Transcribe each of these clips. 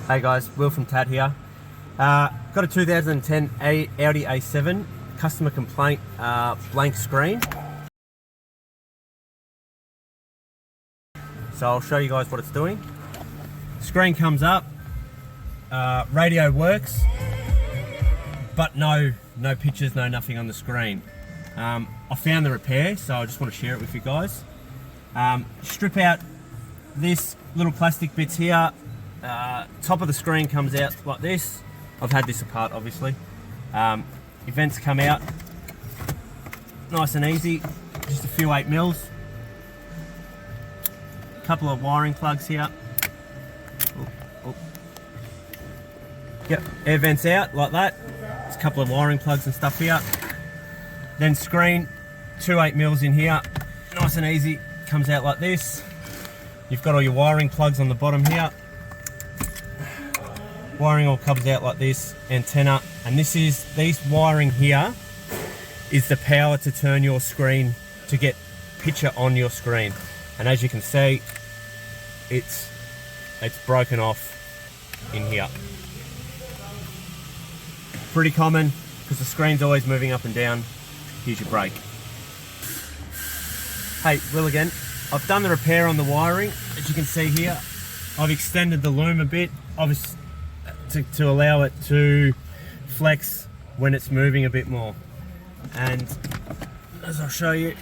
Hey guys, Will from Tad here. Got a 2010 Audi A7, customer complaint, blank screen. So I'll show you guys what it's doing. Screen comes up, radio works, but no pictures, no nothing on the screen. I found the repair, so I just want to share it with you guys. Strip out this little plastic bits here. Top of the screen comes out like this. I've had this apart, obviously. Vents come out, nice and easy. Just a few 8mm. Couple of wiring plugs here. Yep, air vents out like that. There's a couple of wiring plugs and stuff here. Then screen, two 8mm in here. Nice and easy. Comes out like this. You've got all your wiring plugs on the bottom here. Wiring all comes out like this, antenna, and these wiring here is the power to turn your screen to get picture on your screen. And as you can see, it's broken off in here. Pretty common because the screen's always moving up and down. Here's your brake. Hey, Will again. I've done the repair on the wiring. As you can see here, I've extended the loom a bit, obviously to allow it to flex when it's moving a bit more. And as I'll show you,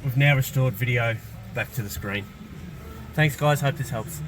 we've now restored video back to the screen. Thanks guys, hope this helps.